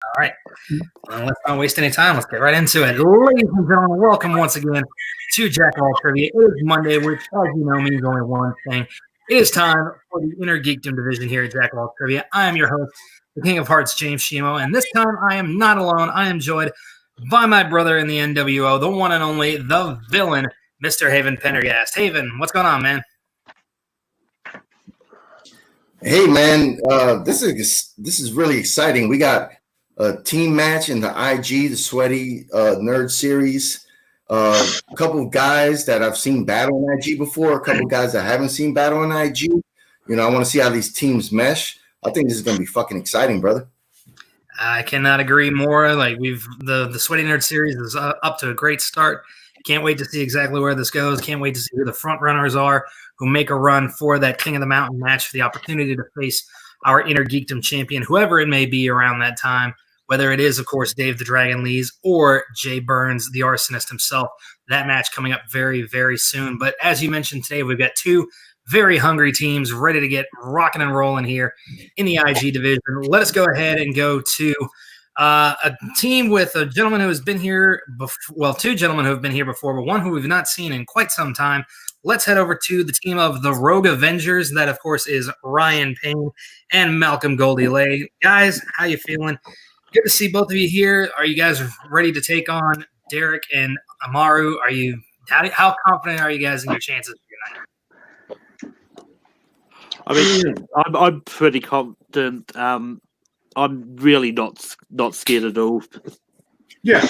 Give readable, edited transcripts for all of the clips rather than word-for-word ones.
All right. Well, let's not waste any time. Let's get right into it. Ladies and gentlemen, welcome once again to Jack of All Trivia. It is Monday, which, as you know, means only one thing. It is time for the Inner Geekdom division here at Jack of All Trivia. I am your host, the King of Hearts, James Shimo, and this time I am not alone. I am joined by my brother in the NWO, the one and only, the villain, Mr. Haven Pendergast. Haven, what's going on, man? Hey, man, this is really exciting. We got a team match in the IG, the Sweaty Nerd Series. A couple of guys that I've seen battle on IG before, a couple of guys that I haven't seen battle on IG. You know, I want to see how these teams mesh. I think this is going to be fucking exciting, brother. I cannot agree more. Like the Sweaty Nerd Series is up to a great start. Can't wait to see exactly where this goes. Can't wait to see who the front runners are who make a run for that King of the Mountain match, for the opportunity to face our Inner Geekdom champion, whoever it may be around that time, whether it is, of course, Dave the Dragon Lees or Jay Burns, the arsonist himself. That match coming up very, very soon. But as you mentioned today, we've got two very hungry teams ready to get rocking and rolling here in the IG division. Let us go ahead and go to a team with a gentleman who has been here before. Well, two gentlemen who have been here before, but one who we've not seen in quite some time. Let's head over to the team of the Rogue Avengers. That, of course, is Ryan Payne and Malcolm Goldie Lay. Guys, how you feeling? Good to see both of you here. Are you guys ready to take on Derek and Amaru? How confident are you guys in your chances tonight? I mean, I'm pretty confident. I'm really not scared at all. Yeah.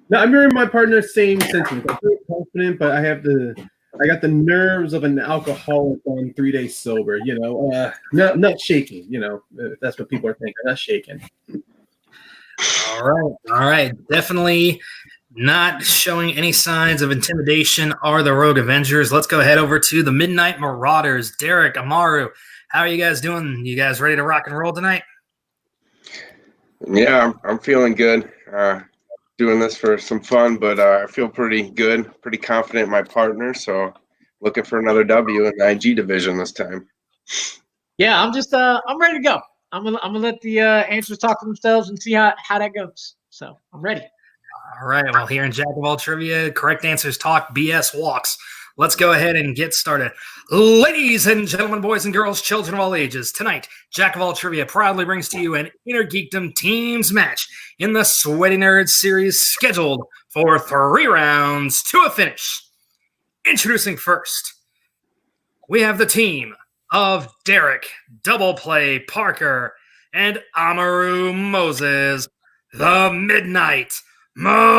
No, I'm hearing my partner same sentiment. I'm very confident, but I got the nerves of an alcoholic on 3 days sober, you know. Not shaking, you know, if that's what people are thinking. Not shaking. All right. Definitely not showing any signs of intimidation are the Rogue Avengers. Let's go ahead over to the Midnight Marauders. Derek, Amaru, how are you guys doing? You guys ready to rock and roll tonight? Yeah, I'm feeling good. Doing this for some fun, but I feel pretty good, pretty confident in my partner. So looking for another W in the IG division this time. Yeah, I'm ready to go. I'm gonna let the answers talk for themselves and see how that goes. So I'm ready. All right. Well, here in Jack of All Trivia, correct answers talk, BS walks. Let's go ahead and get started. Ladies and gentlemen, boys and girls, children of all ages, tonight, Jack of All Trivia proudly brings to you an Inner Geekdom teams match in the Sweaty Nerds series, scheduled for 3 rounds to a finish. Introducing first, we have the team of Derek Double Play Parker and Amaru Moses, the Midnight Marauders.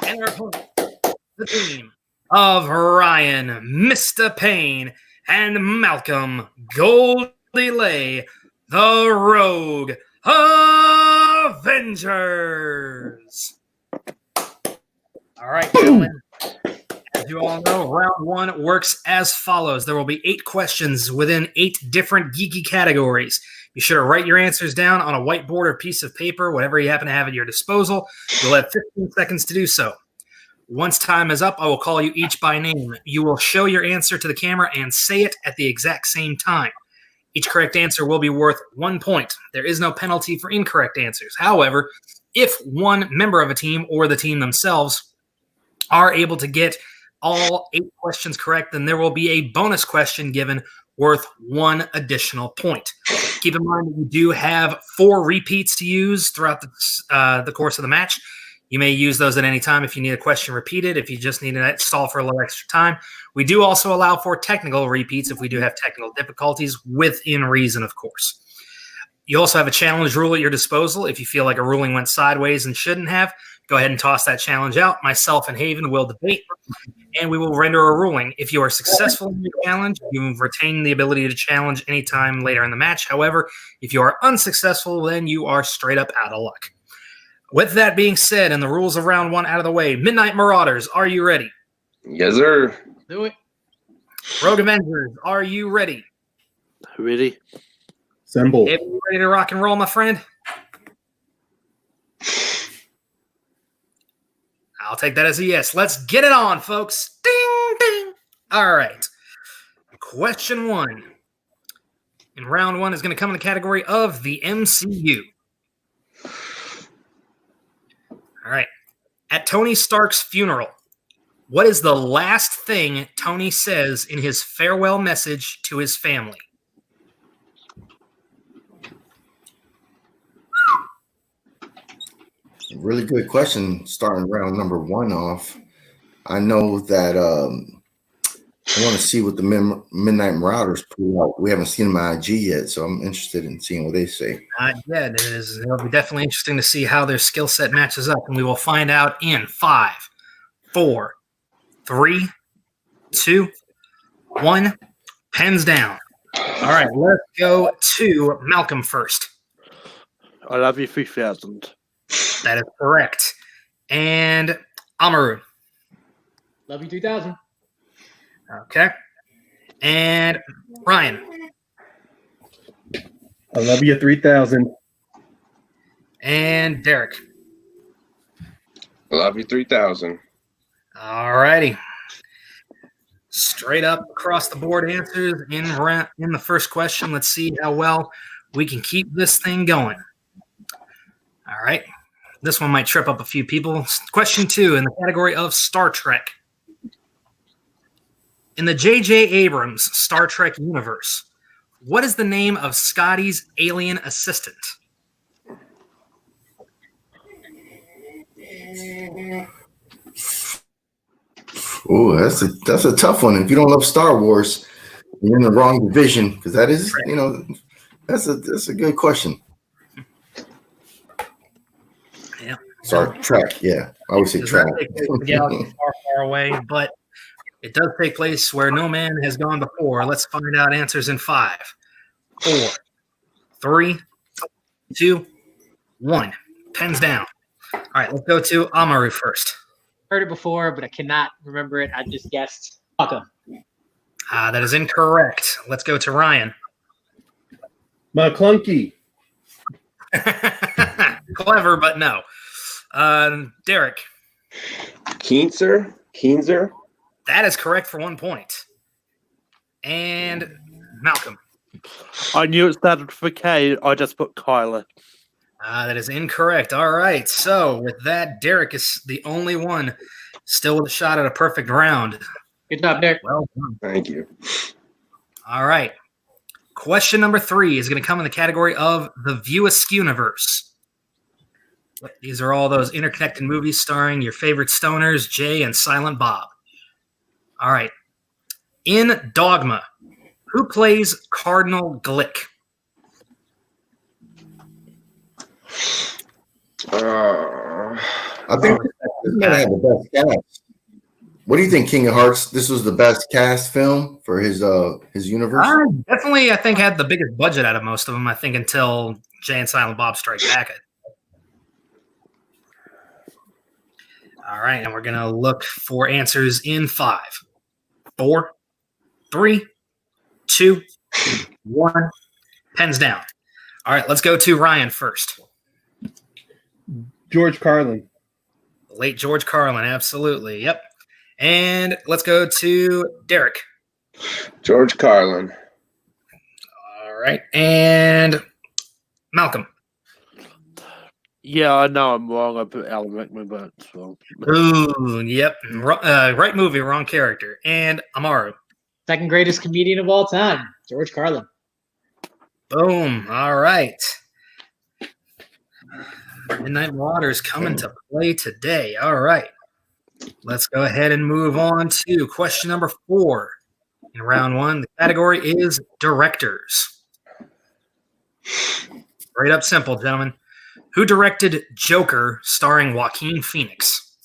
And our opponent, the team of Ryan, Mr. Payne, and Malcolm Goldie Lay, the Rogue Avengers. All right, gentlemen. As you all know, round 1 works as follows. There will be 8 questions within 8 different geeky categories. Be sure to write your answers down on a whiteboard or piece of paper, whatever you happen to have at your disposal. You'll have 15 seconds to do so. Once time is up, I will call you each by name. You will show your answer to the camera and say it at the exact same time. Each correct answer will be worth 1 point. There is no penalty for incorrect answers. However, if one member of a team or the team themselves are able to get all 8 questions correct, then there will be a bonus question given worth 1 additional point. Keep in mind that you do have 4 repeats to use throughout the course of the match. You may use those at any time if you need a question repeated, if you just need to stall for a little extra time. We do also allow for technical repeats if we do have technical difficulties, within reason, of course. You also have a challenge rule at your disposal. If you feel like a ruling went sideways and shouldn't have, go ahead and toss that challenge out. Myself and Haven will debate, and we will render a ruling. If you are successful in the challenge, you retain the ability to challenge anytime later in the match. However, if you are unsuccessful, then you are straight up out of luck. With that being said, and the rules of round 1 out of the way, Midnight Marauders, are you ready? Yes, sir. Do it. Rogue Avengers, are you ready? Ready? Assemble. Are you ready to rock and roll, my friend? I'll take that as a yes. Let's get it on, folks. Ding, ding. All right. Question 1. in round one is going to come in the category of the MCU. All right. At Tony Stark's funeral, what is the last thing Tony says in his farewell message to his family? Really good question. Starting round number one off, I know that I want to see what the Midnight Marauders pull out. We haven't seen them on IG yet, so I'm interested in seeing what they say. Yeah, it'll be definitely interesting to see how their skill set matches up, and we will find out in 5, 4, 3, 2, 1. Pens down. All right, let's go to Malcolm first. I love you 3000. That is correct. And Amaru. Love you 3000. Okay. And Ryan. I love you 3000. And Derek. Love you 3000. All righty. Straight up across the board answers in the first question. Let's see how well we can keep this thing going. All right. This one might trip up a few people. Question 2 in the category of Star Trek. In the J.J. Abrams Star Trek universe, what is the name of Scotty's alien assistant? Oh, that's a tough one. If you don't love Star Wars, you're in the wrong division because that is, that's a good question. Yeah. Star Trek, yeah. I always say Does Trek. not take place in a galaxy far, far away, but it does take place where no man has gone before. Let's find out answers in 5, 4, 3, 2, 1. Pens down. All right, let's go to Amaru first. Heard it before, but I cannot remember it. I just guessed. Fuck 'em. That is incorrect. Let's go to Ryan. McClunky. Clever, but no. Derek. Keenser. That is correct for 1 point. And Malcolm. I knew it started with a K. I just put Kyler. That is incorrect. All right. So with that, Derek is the only one still with a shot at a perfect round. Good job, Derek. Well done. Thank you. All right. Question number 3 is going to come in the category of the View Askew-niverse. These are all those interconnected movies starring your favorite stoners, Jay and Silent Bob. All right. In Dogma, who plays Cardinal Glick? I think this might have the best cast. What do you think, King of Hearts? This was the best cast film for his universe. Definitely, I think had the biggest budget out of most of them. I think until Jay and Silent Bob Strike Back. All right, and we're gonna look for answers in 5, 4, 3, 2, 1. Pens down. All right, let's go to Ryan first. George Carlin. Late George Carlin, absolutely. Yep. And let's go to Derek. George Carlin. All right. And Malcolm. Yeah, I know I'm wrong. I put Alan Rickman, but well. Ooh, yep. Right movie, wrong character. And Amaru. Second greatest comedian of all time, George Carlin. Boom. All right. Midnight Marauders coming to play today. All right. Let's go ahead and move on to question number 4. In round 1, the category is directors. Straight up simple, gentlemen. Who directed Joker starring Joaquin Phoenix?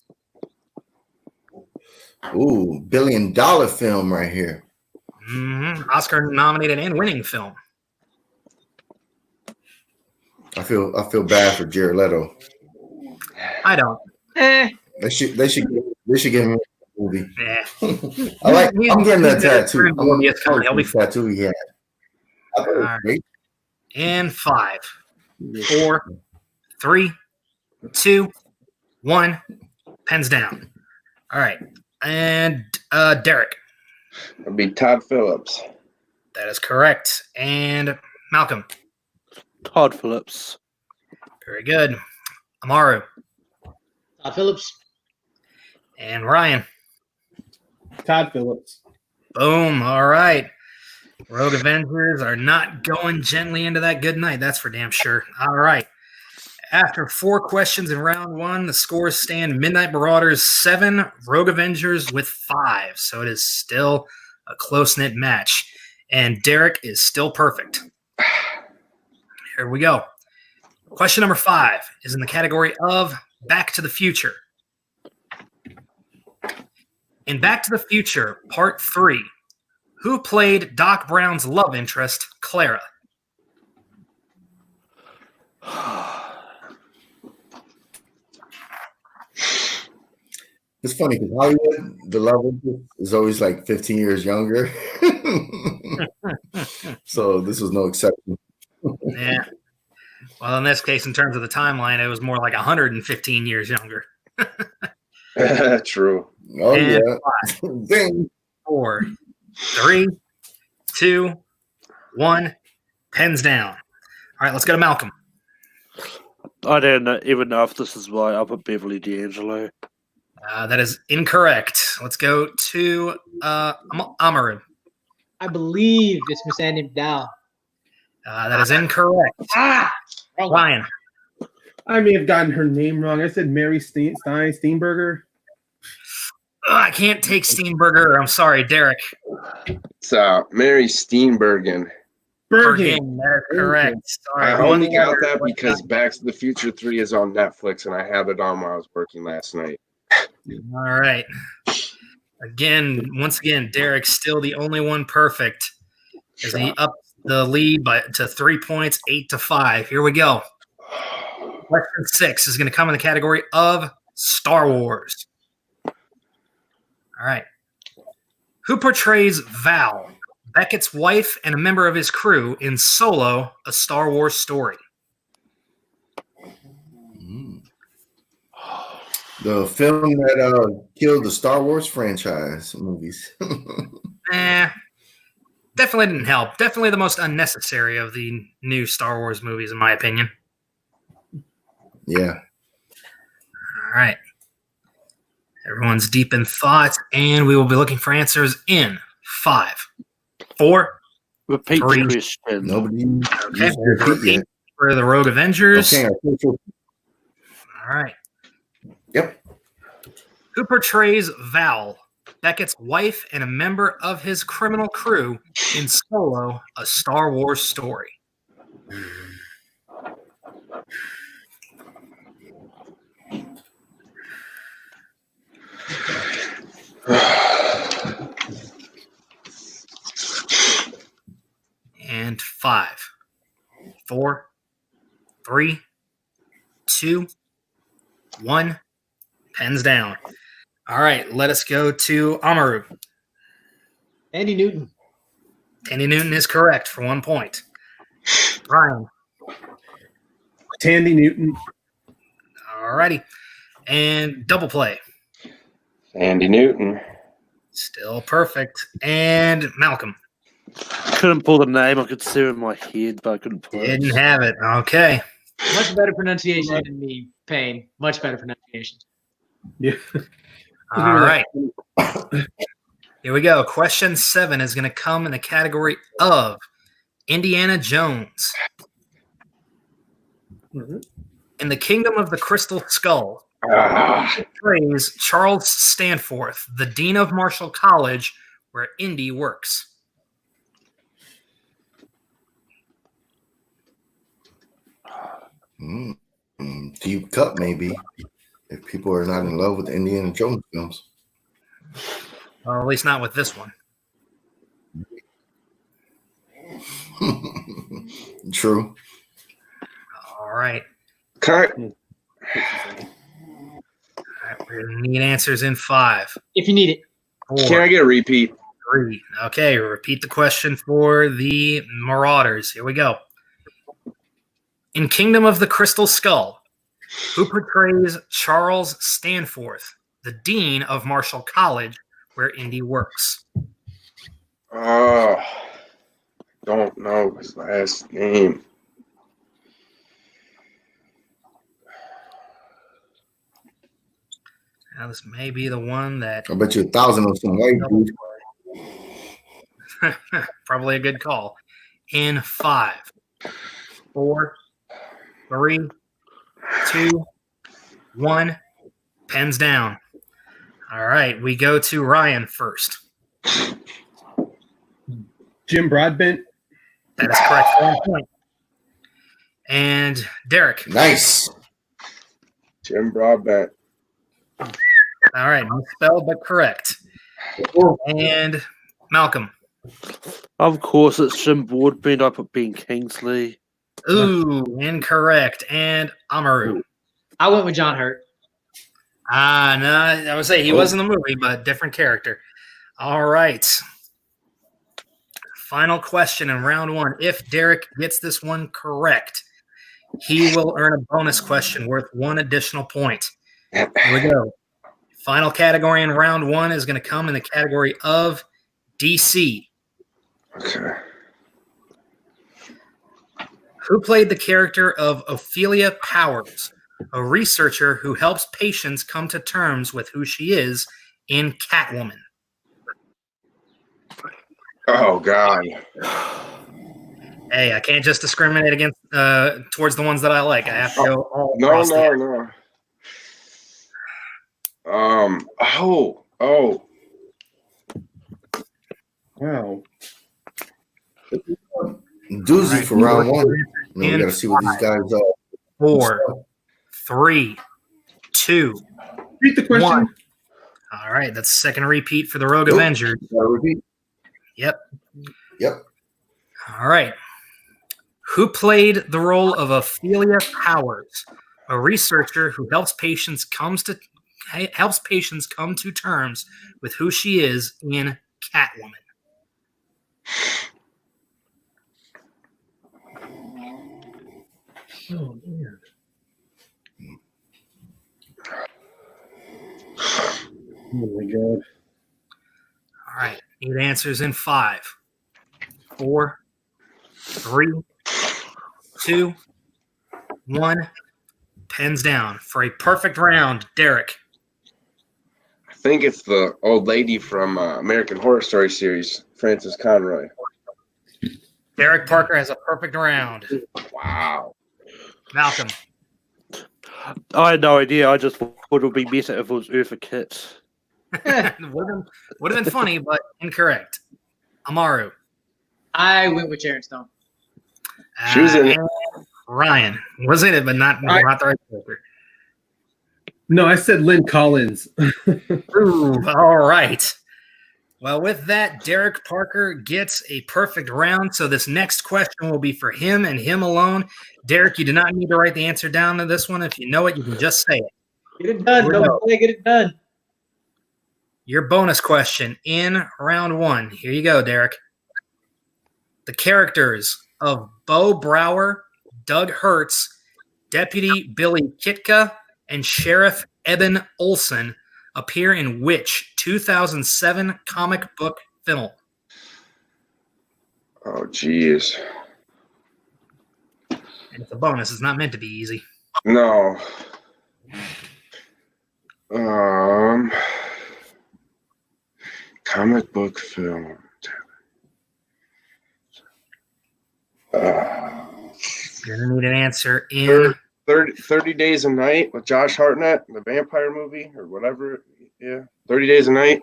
Ooh, $1 billion film right here. Oscar nominated and winning film. I feel bad for Jared Leto. I don't. They should give him a movie. Yeah. I'm getting that tattoo. He'll be fine. Tattoo he had. I thought it was great. And 5, 4, 3, 2, 1. Pens down. All right. And Derek. It'll be Todd Phillips. That is correct. And Malcolm. Todd Phillips. Very good. Amaru. Todd Phillips. And Ryan. Todd Phillips. Boom. All right. Rogue Avengers are not going gently into that good night. That's for damn sure. All right. After 4 questions in round 1, the scores stand Midnight Marauders 7, Rogue Avengers with 5. So it is still a close-knit match. And Derek is still perfect. Here we go. Question number 5 is in the category of Back to the Future. In Back to the Future, Part 3, who played Doc Brown's love interest, Clara? It's funny because Hollywood, the love interest is always like 15 years younger. So this was no exception. Yeah. Well, in this case, in terms of the timeline, it was more like 115 years younger. True. Oh, And yeah. Dang. 4, 3, 2, 1. Pens down. All right, let's go to Malcolm. I don't even know if this is right. I'll put Beverly D'Angelo. That is incorrect. Let's go to Amaru. I believe it's Miss Andy McDowell. That is incorrect. Wrong one. Ryan. I may have gotten her name wrong. I said Mary Steenburgen. I can't take Steenburgen. I'm sorry, Derek. It's Mary Steenburgen. Bergen. That is correct. Sorry. I only got that because Back to the Future 3 is on Netflix, and I had it on while I was working last night. All right. Once again, Derek's still the only one perfect. As he up the lead to 3 points, 8-5. Here we go. Question 6 is going to come in the category of Star Wars. All right. Who portrays Val, Beckett's wife and a member of his crew, in Solo, A Star Wars Story? The film that killed the Star Wars franchise movies. Definitely didn't help. Definitely the most unnecessary of the new Star Wars movies, in my opinion. Yeah. All right. Everyone's deep in thought, and we will be looking for answers in 5, 4. Repeat 3. the question. Nobody. Okay. used to repeat yet. For the Rogue Avengers. Okay. All right. Yep. Who portrays Val, Beckett's wife and a member of his criminal crew, in Solo, A Star Wars Story? And 5, 4, 3, 2, 1. Pens down. All right, let us go to Amaru. Andy Newton. Tandy Newton is correct for 1 point. Ryan. Tandy Newton. All righty. And double play. Andy Newton. Still perfect. And Malcolm. Couldn't pull the name. I could see it in my head, but I couldn't pull it. Didn't have it. Okay. Much better pronunciation than me, Payne. Much better pronunciation. Yeah. All right. Here we go. Question 7 is going to come in the category of Indiana Jones. In the Kingdom of the Crystal Skull, portrays Charles Stanforth, the Dean of Marshall College, where Indy works. Deep cut, maybe. If people are not in love with Indiana Jones films. Well, at least not with this one. True. All right. Cut. All right. We're going to need answers in 5, If you need it. 4, Can I get a repeat? 3. Okay, repeat the question for the Marauders. Here we go. In Kingdom of the Crystal Skull, who portrays Charles Stanforth, the Dean of Marshall College, where Indy works? Oh, don't know his last name. Now, this may be the one that I bet you 1,000 of some white dude. probably a good call. In 5, 4, 3, 2, 1. Pens down. All right, we go to Ryan first. Jim Broadbent. That is correct for 1 point. And Derek. Nice. Jim Broadbent. All right, misspelled but correct. And Malcolm. Of course, it's Jim Broadbent. I put Ben Kingsley. Ooh, incorrect. And Amaru. I went with John Hurt. No, I would say he was in the movie, but different character. All right. Final question in round 1. If Derek gets this one correct, he will earn a bonus question worth 1 additional point. Here we go. Final category in round 1 is going to come in the category of DC. Okay. Who played the character of Ophelia Powers, a researcher who helps patients come to terms with who she is in Catwoman? Oh God. Hey, I can't just discriminate against towards the ones that I like. I have to go all No. across the- Oh. Wow. Doozy Right. for round 1. Now we In got to see what these guys are. 4, 3, 2, Repeat the question. 1. All right, that's second repeat for the Rogue Nope. Avenger. Gotta repeat. Yep. Yep. All right. Who played the role of Ophelia Powers, a researcher who helps patients come to terms with who she is in Catwoman? Oh, man. Oh my God. All right. Need answers in 5, 4, 3, 2, 1. Pens down for a perfect round. Derek. I think it's the old lady from American Horror Story series, Frances Conroy. Derek Parker has a perfect round. Wow. Malcolm. I had no idea. I just thought it would be better if it was Eartha Kitt. would have been funny, but incorrect. Amaru. I went with Sharon Stone. She was in it. And Ryan. Was in it, but not the right character. No, I said Lynn Collins. Ooh, all right. Well, with that, Derek Parker gets a perfect round. So this next question will be for him and him alone. Derek, you do not need to write the answer down to this one. If you know it, you can just say it. Get it done. Here we go. Get it done. Your bonus question in round 1. Here you go, Derek. The characters of Bo Brower, Doug Hertz, Deputy Billy Kitka, and Sheriff Eben Olson appear in which 2007 comic book film? Oh, geez. And it's a bonus. It's not meant to be easy. No. Comic book film. You're going to need an answer in 30 Days a Night with Josh Hartnett, the vampire movie or whatever. Yeah. 30 Days a Night.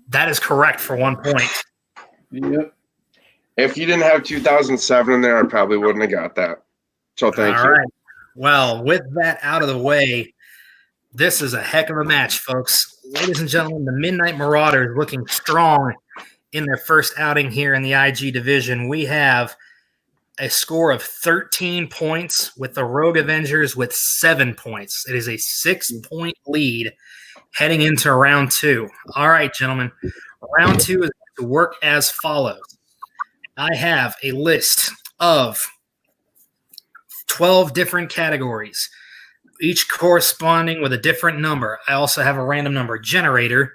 That is correct for 1 point. Yep. If you didn't have 2007 in there, I probably wouldn't have got that. So thank All you. right. Well, with that out of the way, this is a heck of a match, folks. Ladies and gentlemen, the Midnight Marauders looking strong in their first outing here in the IG division. We have a score of 13 points with the Rogue Avengers with 7 points. It is a 6-point lead heading into round 2. All right, gentlemen. Round 2 is going to work as follows. I have a list of 12 different categories, each corresponding with a different number. I also have a random number generator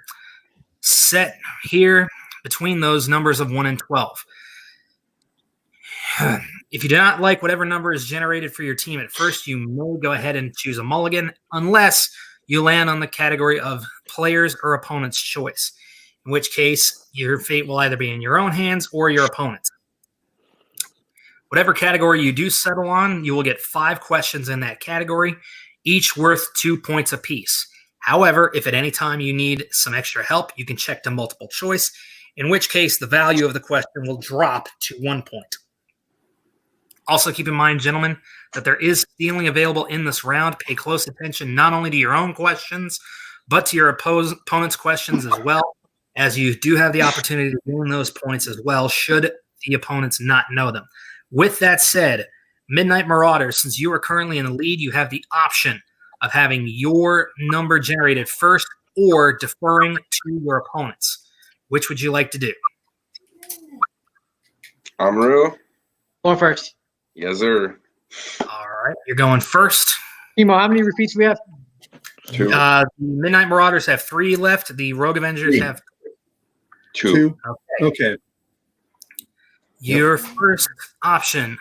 set here between those numbers of 1 and 12. If you do not like whatever number is generated for your team at first, you may go ahead and choose a mulligan unless you land on the category of players or opponent's choice, in which case your fate will either be in your own hands or your opponent's. Whatever category you do settle on, you will get 5 questions in that category, each worth 2 points apiece. However, if at any time you need some extra help, you can check to multiple choice, in which case the value of the question will drop to 1 point. Also keep in mind, gentlemen, that there is stealing available in this round. Pay close attention not only to your own questions, but to your opponent's questions as well, as you do have the opportunity to win those points as well, should the opponents not know them. With that said, Midnight Marauders, since you are currently in the lead, you have the option of having your number generated first or deferring to your opponents. Which would you like to do? Amaru? Going first. Yes, sir. All right, you're going first. Timo, how many repeats do we have? 2. The Midnight Marauders have 3 left. The Rogue Avengers 3. have 2. Okay. Your first option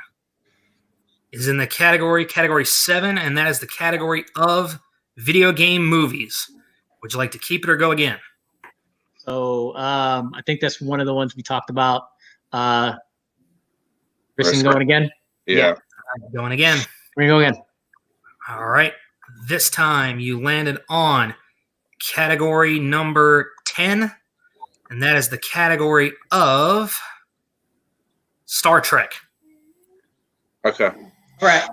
is in the category 7, and that is the category of video game movies. Would you like to keep it or go again? So I think that's one of the ones we talked about. Risking Risk. going again. Yeah. Going again. We're going to go again. All right. This time you landed on category number 10, and that is the category of Star Trek. Okay. All right.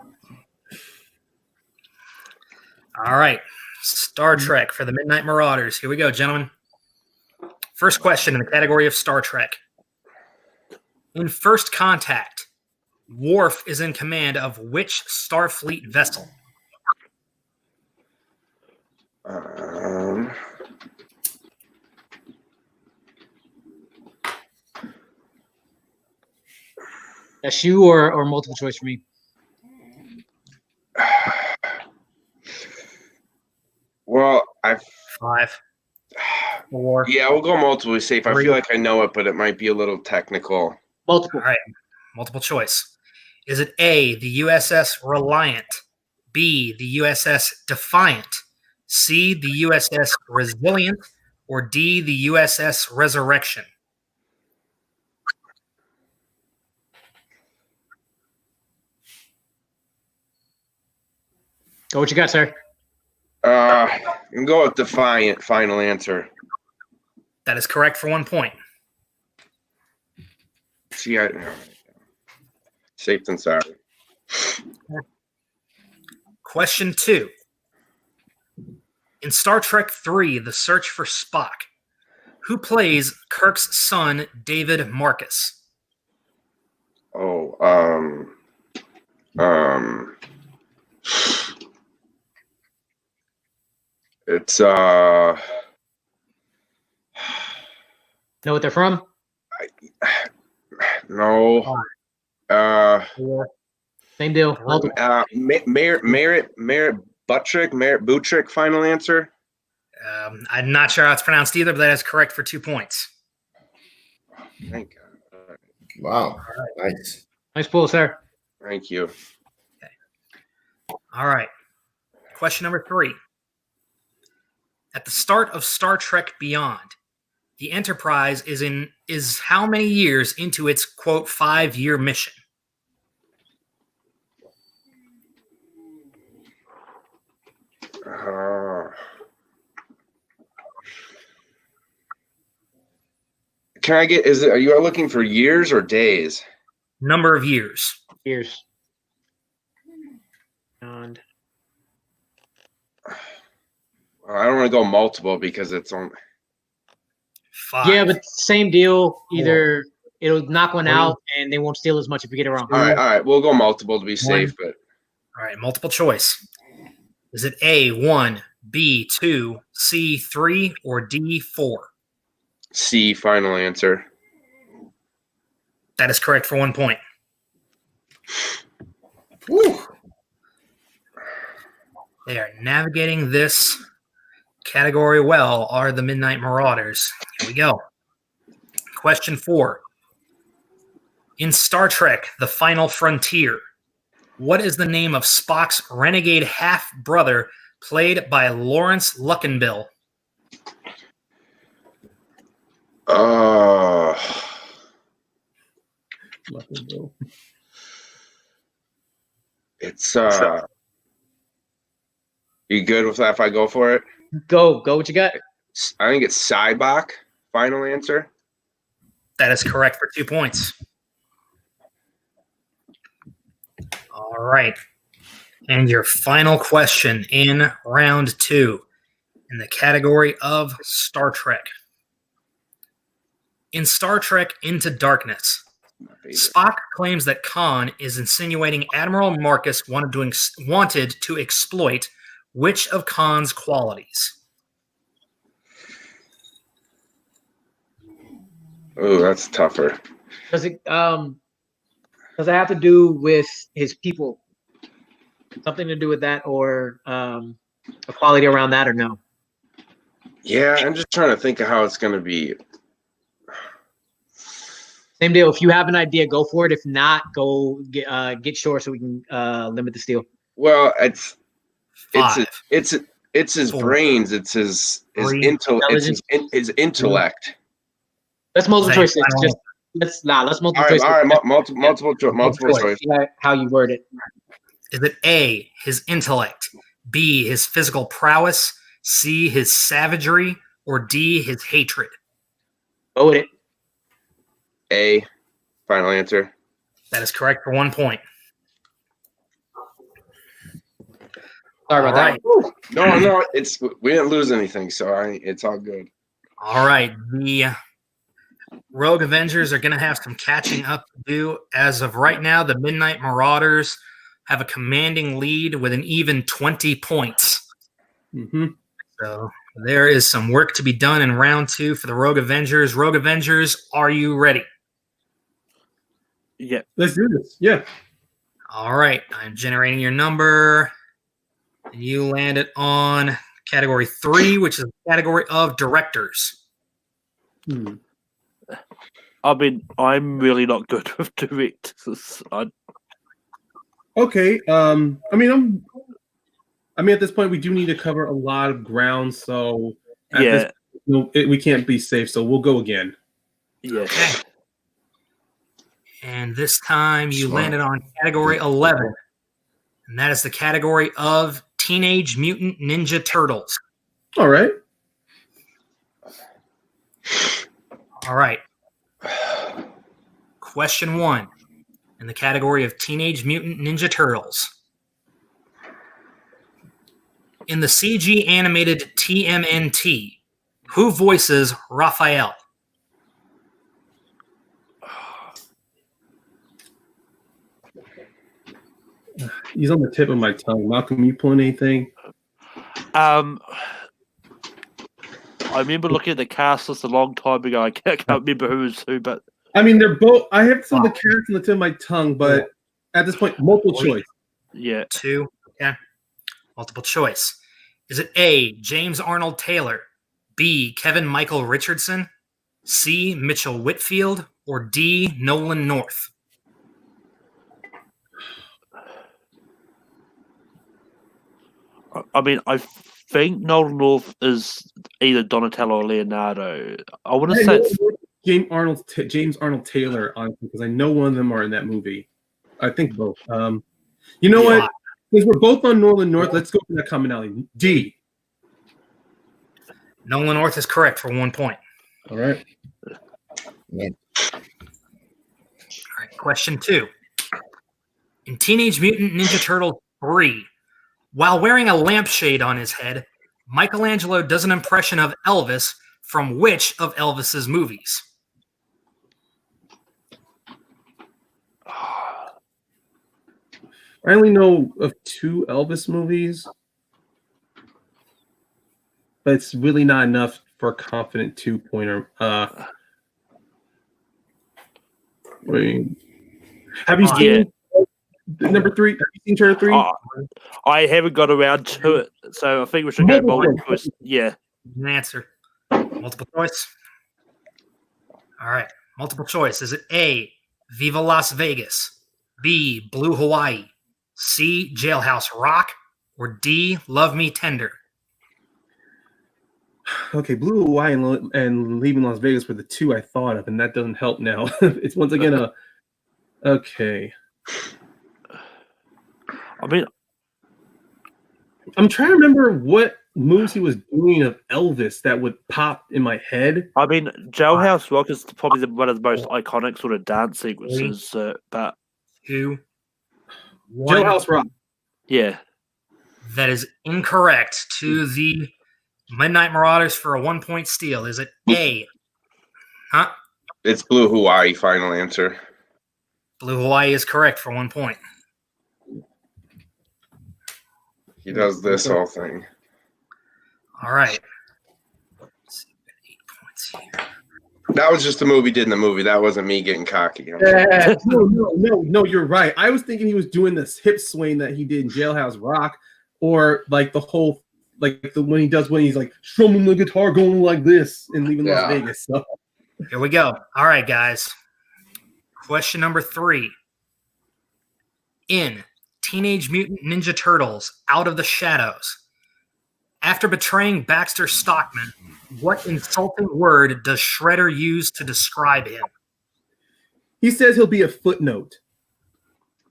All right. Star Trek for the Midnight Marauders. Here we go, gentlemen. First question in the category of Star Trek. In First Contact, Worf is in command of which Starfleet vessel? That's you or multiple choice for me? Well, 5, 4. yeah, we'll go multiple safe. I 3. feel like I know it, but it might be a little technical. Multiple. All right. Multiple choice. Is it A, the USS Reliant, B, the USS Defiant, C, the USS Resilient, or D, the USS Resurrection? Go what you got, sir. And go with Defiant. Final answer. That is correct for 1 point. See, safe than sorry. Question 2. In Star Trek III, The Search for Spock, who plays Kirk's son, David Marcus? Oh, it's Know what they're from? no. Same deal. Multiple. Merritt Buttrick. Final answer. I'm not sure how it's pronounced either, but that is correct for 2 points. Thank God. Wow. Nice. Nice pull, sir. Thank you. All right. Question number 3. At the start of Star Trek Beyond, the Enterprise is how many years into its quote 5-year mission? Can I get? Are you looking for years or days? Number of years. Years. And I don't want to go multiple because it's on. 5. yeah, but same deal. Either it'll knock one out and they won't steal as much if you get it wrong. All right. We'll go multiple to be safe, but All right, multiple choice. Is it A, 1, B, 2, C, 3, or D, 4? C. Final answer. That is correct for 1 point. Woo. They are navigating this category well, are the Midnight Marauders. Here we go. Question 4. In Star Trek: The Final Frontier, what is the name of Spock's renegade half-brother played by Lawrence Luckinbill? It's you good with that if I go for it? Go what you got. I think it's Cybok. Final answer. That is correct for 2 points. All right. And your final question in round 2 in the category of Star Trek. In Star Trek Into Darkness, Spock claims that Khan is insinuating Admiral Marcus wanted to exploit which of Khan's qualities? Oh, that's tougher. Does it have to do with his people? Something to do with that, or equality around that, or no? Yeah, I'm just trying to think of how it's going to be. Same deal. If you have an idea, go for it. If not, go get short so we can limit the steal. Well, it's 5. his Four. brains. It's his his intellect. Let's multiple Is that choice. your Let's multiple All right, choice. all right. Multiple choice. See how you word it. Is it A, his intellect, B, his physical prowess, C, his savagery, or D, his hatred? Go with it. A. Final answer. That is correct for 1 point. Sorry about All that. No, we didn't lose anything, so it's all good. All right. The Rogue Avengers are going to have some catching up to do. As of right now, the Midnight Marauders have a commanding lead with an even 20 points. Mm-hmm. So there is some work to be done in round 2 for the Rogue Avengers. Rogue Avengers, are you ready? Yeah. Let's do this. Yeah. All right. I'm generating your number. And you landed on category 3, which is the category of directors. Hmm. I mean, I'm really not good with directors. Okay. I mean, at this point, we do need to cover a lot of ground, so Yeah. we can't be safe. So we'll go again. Yeah. Okay. And this time you Smart. landed on category 11. And that is the category of Teenage Mutant Ninja Turtles. All right. All right. Question 1 in the category of Teenage Mutant Ninja Turtles. In the CG animated TMNT, who voices Raphael? He's on the tip of my tongue. Malcolm, you pulling anything? I remember looking at the cast list a long time ago. I can't remember who was who, but I mean, they're both. I have some of the characters on the tip of my tongue, but at this point, multiple choice. yeah. 2. Okay. Multiple choice. Is it A, James Arnold Taylor, B, Kevin Michael Richardson, C, Mitchell Whitfield, or D, Nolan North? I mean, I think Nolan North is either Donatello or Leonardo. I want to say it's, James Arnold Taylor, honestly, because I know one of them are in that movie. I think both. You know what? Because we're both on Nolan North, let's go for that commonality. D. Nolan North is correct for 1 point. All right. All right, question 2. In Teenage Mutant Ninja Turtles 3, while wearing a lampshade on his head, Michelangelo does an impression of Elvis from which of Elvis's movies? I only know of 2 Elvis movies, but it's really not enough for a confident 2-pointer. Wait. Have you seen number 3? Have you seen Turtle 3? I haven't got around to it, so I think we should go multiple choice. Yeah. An answer. Multiple choice. All right. Multiple choice. Is it A, Viva Las Vegas, B, Blue Hawaii, C, Jailhouse Rock, or D, Love Me Tender? Okay, Blue Hawaii and Leaving Las Vegas were the two I thought of, and that doesn't help now. It's once again a okay. I mean, I'm trying to remember what moves he was doing of Elvis that would pop in my head. Jailhouse Rock is probably one of the most iconic sort of dance sequences. But 2, 1. Jailhouse Rock. yeah, That is incorrect. To the Midnight Marauders for a 1-point steal. Is it A? Huh? It's Blue Hawaii. Final answer. Blue Hawaii is correct for 1 point. He does this whole thing. All right. Let's see, 8 points here. That was just the movie did in the movie. That wasn't me getting cocky. No, you're right. I was thinking he was doing this hip swing that he did in Jailhouse Rock, or like the whole, when he's like strumming the guitar, going like this, and leaving Las Vegas. So. Here we go. All right, guys. Question number 3. In Teenage Mutant Ninja Turtles Out of the Shadows, after betraying Baxter Stockman, what insulting word does Shredder use to describe him? He says he'll be a footnote.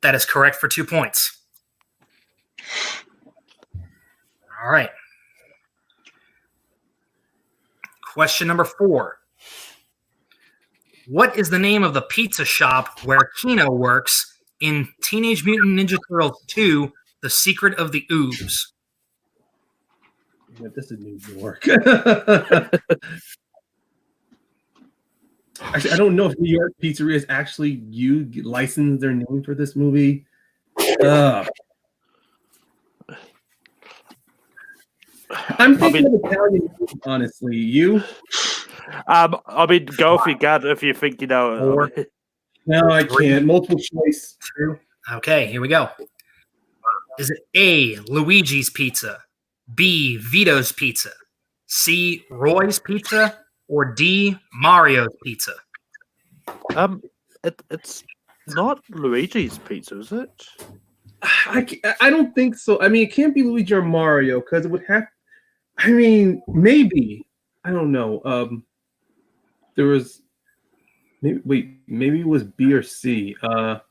That is correct for 2 points. All right. Question number 4. What is the name of the pizza shop where Kino works in Teenage Mutant Ninja Turtles 2, The Secret of the Ooze? Yeah, this is New York. Actually, I don't know if New York pizzerias actually licensed their name for this movie. I'm thinking of Italian, honestly. You? go if you can, if you think you know it. No, I can't. Multiple choice. Okay, here we go. Is it A, Luigi's Pizza, B, Vito's Pizza, C, Roy's Pizza, or D, Mario's Pizza? It's not Luigi's Pizza, is it? I don't think so. I mean, it can't be Luigi or Mario because it would have. I mean, maybe. I don't know. There was. Maybe it was B or C. 5.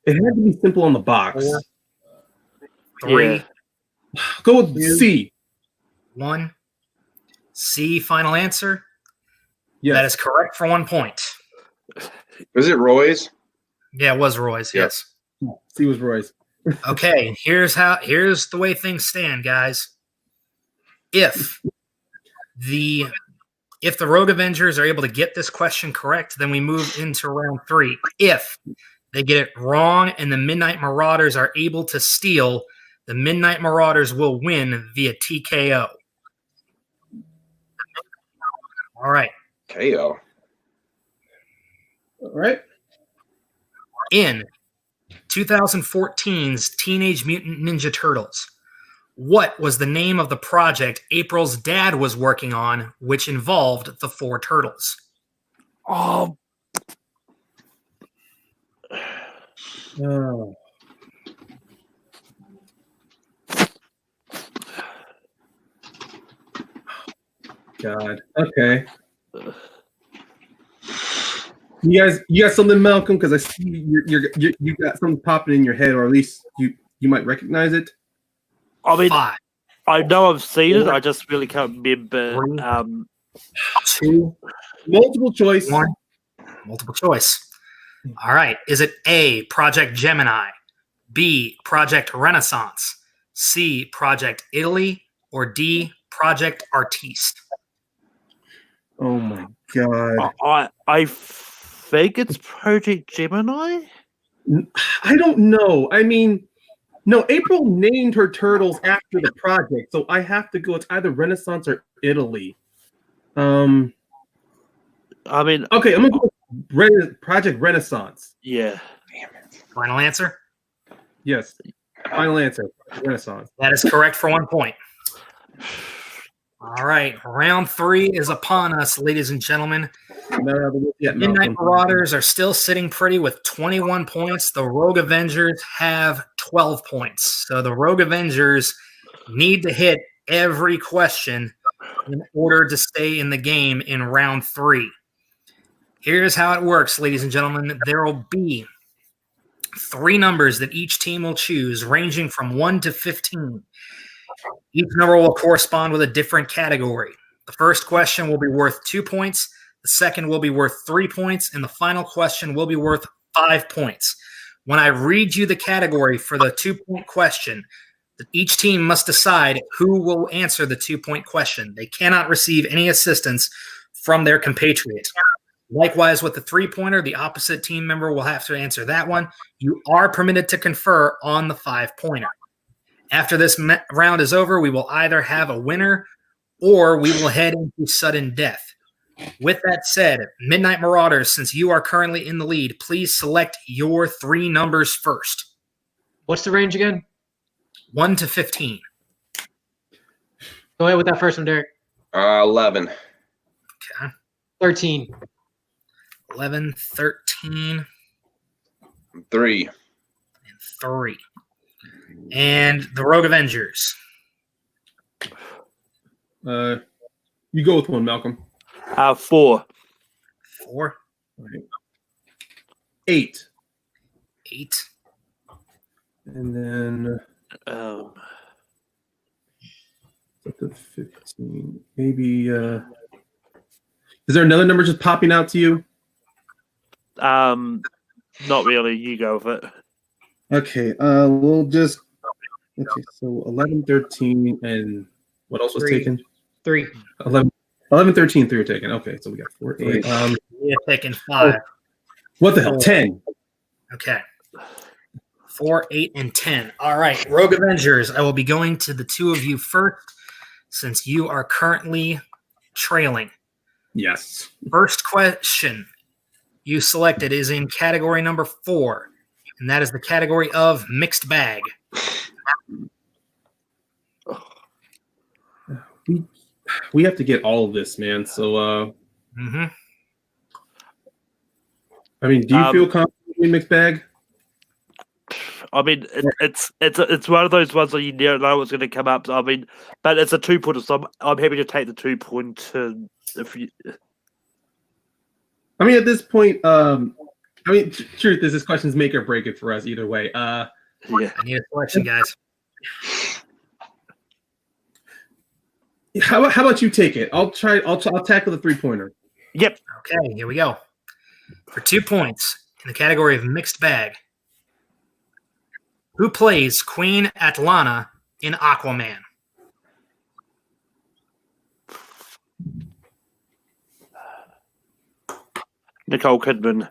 It had to be simple on the box. 4, 3, Yeah. Go with C. 1. C, final answer. Yes. That is correct for 1 point. Was it Roy's? Yeah, it was Roy's. Yep. Yes. C was Roy's. Okay, here's the way things stand, guys. If the Rogue Avengers are able to get this question correct, then we move into round 3. If they get it wrong and the Midnight Marauders are able to steal, the Midnight Marauders will win via TKO. All right. KO. All right. In 2014's Teenage Mutant Ninja Turtles, what was the name of the project April's dad was working on, which involved the 4 turtles? Oh, Oh. God. Okay. You got something, Malcolm? Because I see you got something popping in your head, or at least you might recognize it. I mean, 5, I know I've seen it. I just really can't remember. 2, Multiple choice. 1. Multiple choice. All right. Is it A, Project Gemini, B, Project Renaissance, C, Project Italy, or D, Project Artiste? Oh my God. I think it's Project Gemini. I don't know. I mean, no, April named her turtles after the project, so I have to go. It's either Renaissance or Italy. I mean, Okay, I'm gonna go with Project Renaissance. yeah. Final answer? Yes. Final answer. Renaissance. That is correct for 1 point. All right, round 3 is upon us, ladies and gentlemen. Yet, Midnight Malcolm. Marauders are still sitting pretty with 21 points. The Rogue Avengers have 12 points. So the Rogue Avengers need to hit every question in order to stay in the game in round 3. Here's how it works, ladies and gentlemen. There will be 3 numbers that each team will choose, ranging from 1 to 15. Each number will correspond with a different category. The first question will be worth 2 points. The second will be worth 3 points, and the final question will be worth 5 points. When I read you the category for the 2-point question, each team must decide who will answer the 2-point question. They cannot receive any assistance from their compatriots. Likewise, with the 3-pointer, the opposite team member will have to answer that one. You are permitted to confer on the 5-pointer. After this round is over, we will either have a winner or we will head into sudden death. With that said, Midnight Marauders, since you are currently in the lead, please select your 3 numbers first. What's the range again? 1 to 15. Go ahead with that first one, Derek. 11. Okay. 13. 11, 13, 3. and 3. And the Rogue Avengers. You go with one, Malcolm. 4. 4, All right. 8. 8. And then up to 15. Maybe is there another number just popping out to you? Not really. You go with it. Okay, we'll just okay, so 11, 13, and what else was 3. taken? 3. 11, 13, 3 are taken. Okay, so we got 4, 8. We're taking 5. What the hell? 10. Okay. 4, 8, and 10. All right, Rogue Avengers, I will be going to the 2 of you first since you are currently trailing. Yes. First question you selected is in category number 4, and that is the category of mixed bag. We have to get all of this, man. So I mean, do you feel confident in mixed bag? I mean, it's one of those ones that you never know what's going to come up. I mean, but it's a 2-pointer, so I'm happy to take the 2-pointer. If you, I mean, at this point, I mean, truth is, this question's make or break it for us either way. yeah. I need a selection, guys. How about you take it? I'll tackle the 3-pointer. Yep. Okay, here we go. For 2 points in the category of mixed bag, who plays Queen Atlanna in Aquaman? Nicole Kidman.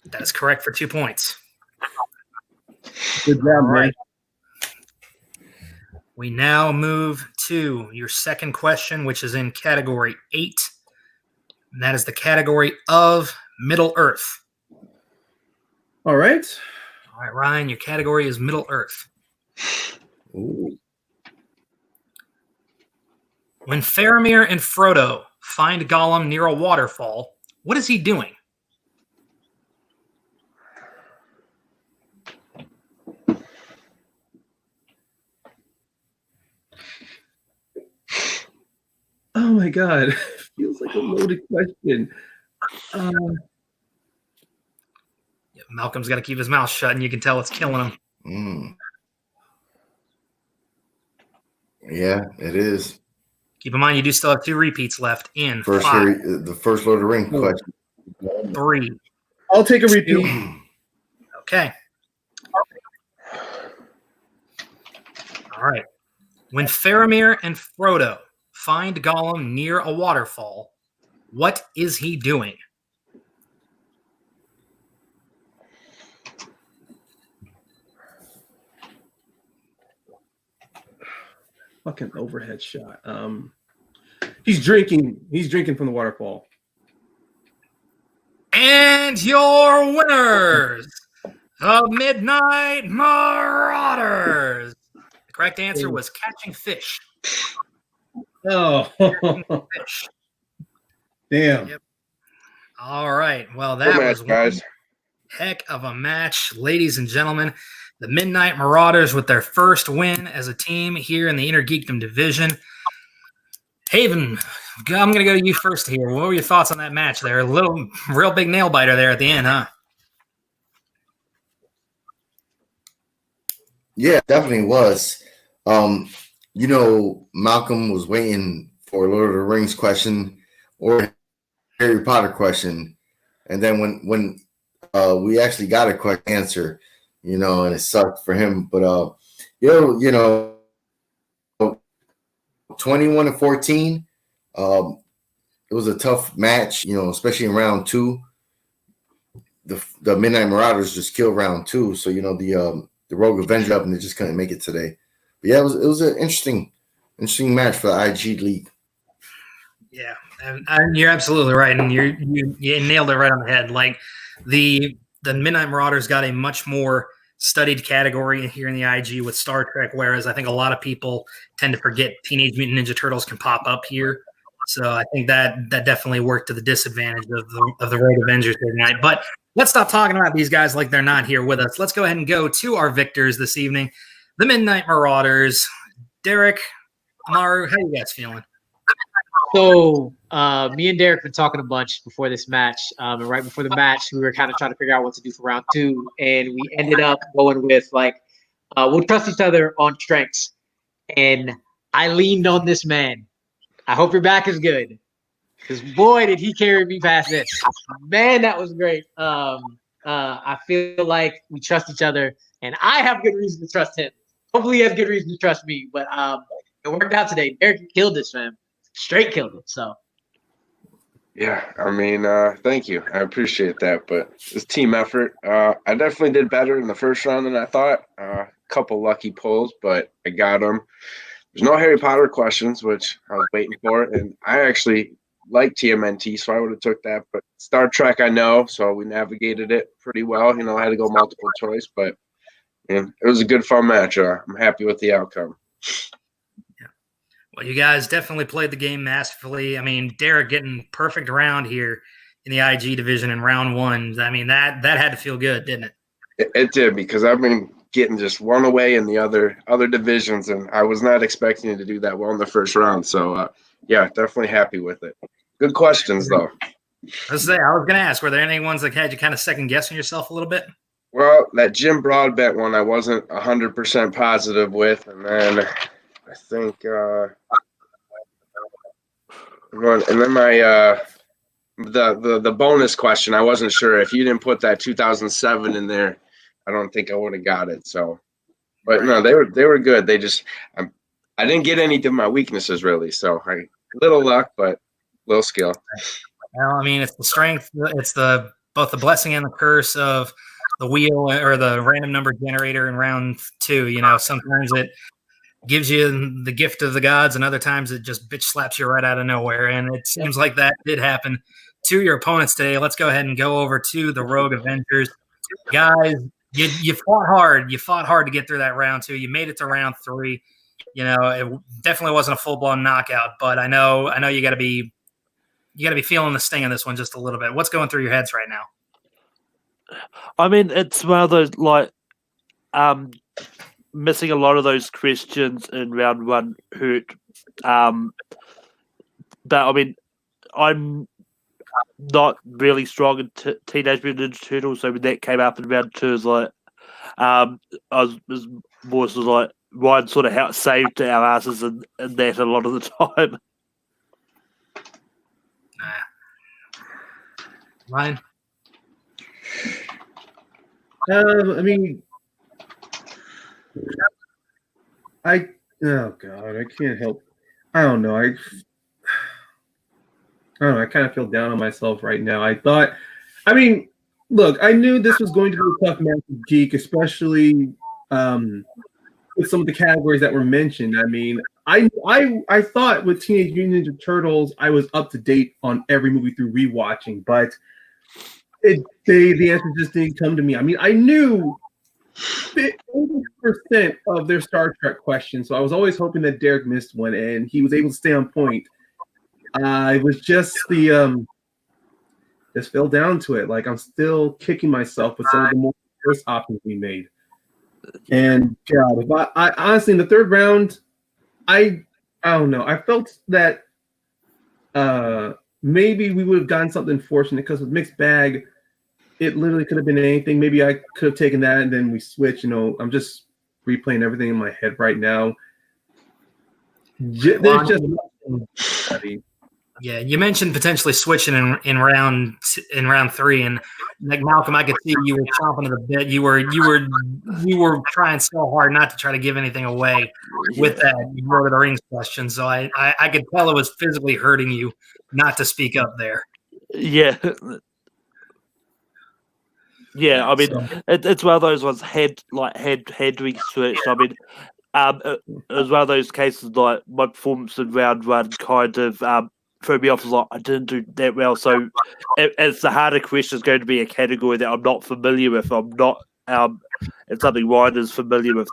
That is correct for 2 points. Good job, All man. right. We now move to your second question, which is in category 8. And that is the category of Middle Earth. All right. All right, Ryan, your category is Middle Earth. Ooh. When Faramir and Frodo find Gollum near a waterfall, what is he doing? Oh my god, feels like a loaded question. Yeah, Malcolm's got to keep his mouth shut, and you can tell it's killing him. Mm. Yeah, it is. Keep in mind, you do still have 2 repeats left in The first Lord of the Rings question. 3. I'll take a repeat. Okay. All right. When Faramir and Frodo find Gollum near a waterfall, what is he doing? Fucking overhead shot. He's drinking. He's drinking from the waterfall. And your winners, the Midnight Marauders. The correct answer was catching fish. Oh, Fish. damn. Yep. All right. Well, Good that match, was one guys. heck of a match, ladies and gentlemen. The Midnight Marauders with their first win as a team here in the Inner Geekdom division. Haven, I'm going to go to you first here. What were your thoughts on that match there? A real big nail biter there at the end, huh? Yeah, definitely was. Malcolm was waiting for a Lord of the Rings question or Harry Potter question, and then when we actually got a quick answer, and it sucked for him. But 21-14, it was a tough match, especially in round two. The Midnight Marauders just killed round two, so the Rogue Avenger up and they just couldn't make it today. But yeah, it was an interesting match for the IG League. Yeah, and you're absolutely right, and you nailed it right on the head. Like the Midnight Marauders got a much more studied category here in the IG with Star Trek, whereas I think a lot of people tend to forget Teenage Mutant Ninja Turtles can pop up here. So I think that definitely worked to the disadvantage of the Rogue Avengers tonight. But let's stop talking about these guys like they're not here with us. Let's go ahead and go to our victors this evening, the Midnight Marauders. Derek, Amaru, how you guys feeling? So me and Derek been talking a bunch before this match, and right before the match, we were kind of trying to figure out what to do for round two, and we ended up going with we'll trust each other on strengths, and I leaned on this man. I hope your back is good, because boy did he carry me past this. Man, that was great. I feel like we trust each other, and I have good reason to trust him. Hopefully, he has good reason to trust me. But it worked out today. Derek killed this, man. Straight killed it. So. Yeah, I mean, thank you. I appreciate that. But it's team effort. I definitely did better in the first round than I thought. A couple lucky pulls, but I got them. There's no Harry Potter questions, which I was waiting for. And I actually like TMNT, so I would have took that. But Star Trek, I know, so we navigated it pretty well. I had to go multiple choice, but it was a good, fun match. I'm happy with the outcome. Well, you guys definitely played the game masterfully. I mean, Derek getting perfect round here in the IG division in round one. I mean, that had to feel good, didn't it? It did, because I've been getting just one away in the other divisions, and I was not expecting to do that well in the first round. So, yeah, definitely happy with it. Good questions, though. I was going to ask, were there any ones that had you kind of second guessing yourself a little bit? Well, that Jim Broadbent one I wasn't 100% positive with, and then I think and then my the bonus question, I wasn't sure. If you didn't put that 2007 in there, I don't think I would have got it. So, but no, they were good. They just I didn't get any of my weaknesses really. So little luck, but little skill. Well, I mean, it's the strength. It's both the blessing and the curse of the wheel or the random number generator in round two. Sometimes it gives you the gift of the gods, and other times it just bitch slaps you right out of nowhere. And it seems like that did happen to your opponents today. Let's go ahead and go over to the Rogue Avengers. Guys, you fought hard. You fought hard to get through that round two. You made it to round three. It definitely wasn't a full-blown knockout, but I know you got to be feeling the sting of this one just a little bit. What's going through your heads right now? I mean, it's one of those missing a lot of those questions in round one hurt. But I mean, I'm not really strong in Teenage Mutant Ninja Turtles, so when that came up in round two, I was more sort of like Ryan sort of saved our asses in that a lot of the time. Ryan? I mean, oh God, I can't help. I don't know. I don't know. I kind of feel down on myself right now. Look, I knew this was going to be a tough match with Geek, especially with some of the categories that were mentioned. I mean, I thought with Teenage Mutant Ninja Turtles, I was up to date on every movie through rewatching, but the answer just didn't come to me. I mean, I knew for 100% of their Star Trek questions, so I was always hoping that Derek missed one, and he was able to stay on point. It was just just fell down to it. Like I'm still kicking myself with some of the more first options we made. And God, if I honestly in the third round, I don't know. I felt that maybe we would have gotten something fortunate because with mixed bag, it literally could have been anything. Maybe I could have taken that and then we switch. I'm just replaying everything in my head right now. There's just yeah. You mentioned potentially switching in round 3, and like Malcolm, I could see you were chomping at the bit. You were trying so hard not to try to give anything away with that Lord of the Rings question. So I could tell it was physically hurting you not to speak up there. Yeah. Yeah, I mean, it's one of those ones had to be switched. I mean, it was one of those cases like my performance in round 1 kind of threw me off. Like I didn't do that well, so it's the harder question is going to be a category that I'm not familiar with. I'm not it's something Ryan is familiar with.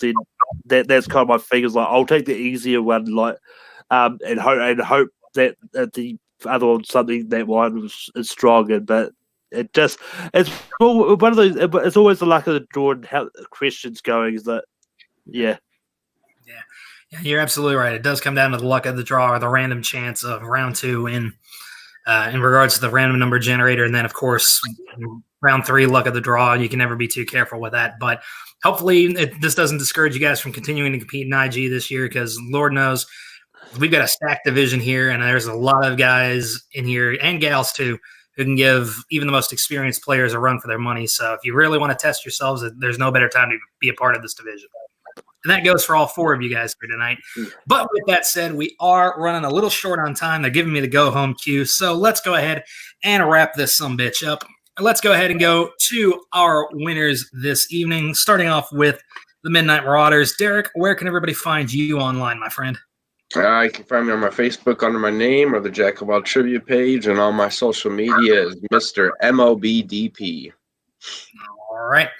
Then that's kind of my thing. Is like I'll take the easier one, like and hope that the other one's something that Ryan is strong in, but. It's one of those. It's always the luck of the draw and how the questions going. Is that, yeah, you're absolutely right. It does come down to the luck of the draw or the random chance of round 2 in regards to the random number generator, and then of course round 3 luck of the draw. You can never be too careful with that, but hopefully this doesn't discourage you guys from continuing to compete in IG this year because Lord knows we've got a stacked division here, and there's a lot of guys in here and gals too. Who can give even the most experienced players a run for their money. So if you really want to test yourselves, there's no better time to be a part of this division. And that goes for all 4 of you guys here tonight. But with that said, we are running a little short on time. They're giving me the go-home cue. So let's go ahead and wrap this sumbitch up. Let's go ahead and go to our winners this evening, starting off with the Midnight Marauders. Derek, where can everybody find you online, my friend? You can find me on my Facebook under my name or the Jack of All Trivia page, and on my social media is Mr. MOBDP. All right.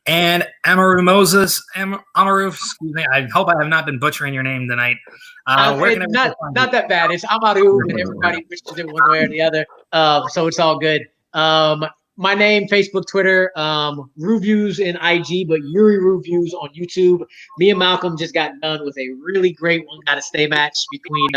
And Amaru Moses, Amaru, excuse me, I hope I have not been butchering your name tonight. Not that bad. It's Amaru, and everybody butchers it one way or the other. So it's all good. My name, Facebook, Twitter, Reviews in IG, but Yuri Reviews on YouTube. Me and Malcolm just got done with a really great one gotta stay match between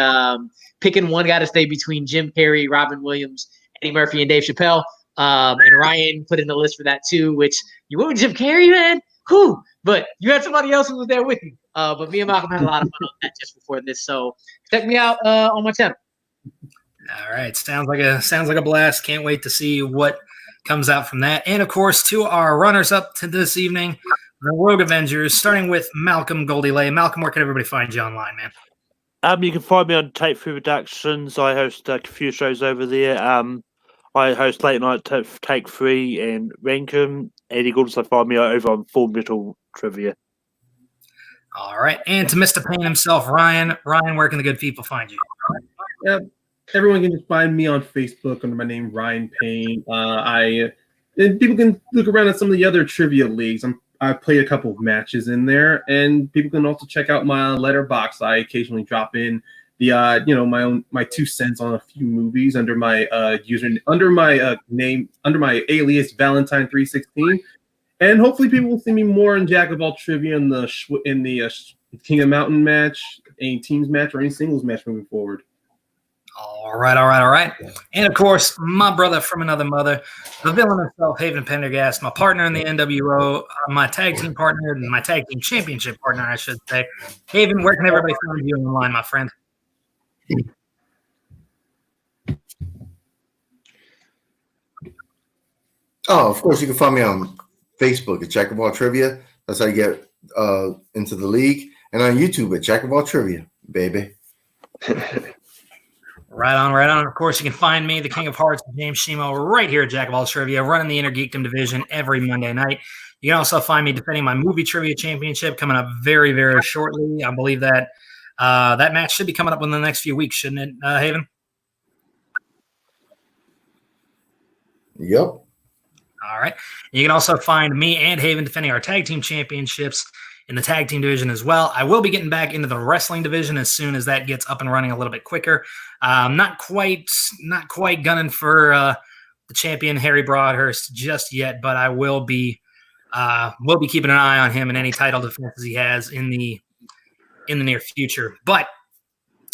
picking one gotta stay between Jim Carrey, Robin Williams, Eddie Murphy, and Dave Chappelle. And Ryan put in the list for that too, which you went with Jim Carrey, man. Cool. But you had somebody else who was there with you. But me and Malcolm had a lot of fun on that just before this. So check me out on my channel. All right. Sounds like a blast. Can't wait to see what comes out from that. And of course, to our runners-up to this evening, the Rogue Avengers, starting with Malcolm Goldilay. Malcolm, where can everybody find you online, man? You can find me on Take 3 Productions. I host a few shows over there. I host Late Night Take 3 and Rankum, and you can also find me over on Full Metal Trivia. All right. And to Mr. Payne himself, Ryan. Ryan, where can the good people find you? Everyone can just find me on Facebook under my name, Ryan Payne. And people can look around at some of the other trivia leagues. I play a couple of matches in there, and people can also check out my letterbox. I occasionally drop in the my 2 cents on a few movies under my name, under my alias Valentine316, and hopefully people will see me more in Jack of All Trivia in the King of Mountain match, any teams match, or any singles match moving forward. All right. And of course, my brother from another mother, the villain himself, Haven Pendergast, my partner in the NWO, my tag team partner, and my tag team championship partner, I should say. Haven, where can everybody find you online, my friend? Oh, of course, you can find me on Facebook at Jack of All Trivia. That's how you get into the league. And on YouTube at Jack of All Trivia, baby. Right on. Of course, you can find me, the King of Hearts, James Shimo, right here at Jack of All Trivia, running the Inner Geekdom division every Monday night. You can also find me defending my movie trivia championship coming up very, very shortly. I believe that that match should be coming up in the next few weeks, shouldn't it, Haven? Yep. All right. You can also find me and Haven defending our tag team championships in the tag team division as well. I will be getting back into the wrestling division as soon as that gets up and running a little bit quicker. Not quite gunning for the champion Harry Broadhurst just yet, but I will be keeping an eye on him and any title defenses he has in the near future. But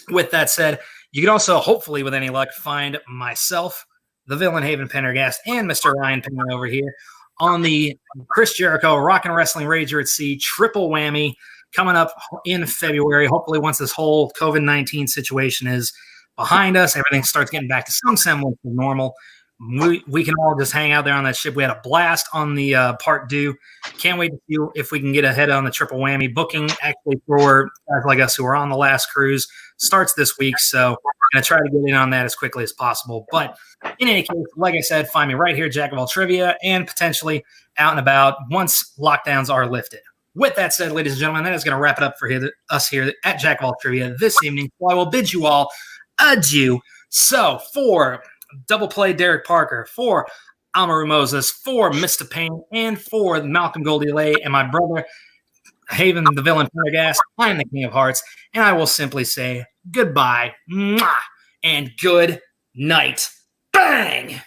with that said, you can also, hopefully with any luck, find myself, the Villain Haven Pendergast, and Mr. Ryan Penn over here on the Chris Jericho Rock and Wrestling Rager at Sea triple whammy coming up in February. Hopefully once this whole COVID-19 situation is behind us, everything starts getting back to some semblance of normal. We can all just hang out there on that ship. We had a blast on the part due. Can't wait to see if we can get ahead on the triple whammy. Booking actually for guys like us who are on the last cruise starts this week, so I'm going to try to get in on that as quickly as possible. But in any case, like I said, find me right here, Jack of All Trivia, and potentially out and about once lockdowns are lifted. With that said, ladies and gentlemen, that is going to wrap it up for us here at Jack of All Trivia this evening. So I will bid you all adieu. So for Double Play Derek Parker, for Amaru Moses, for Mr. Payne, and for Malcolm Goldiolay and my brother Haven the Villain Pendergast, I am the King of Hearts, and I will simply say goodbye, mwah, and good night. Bang!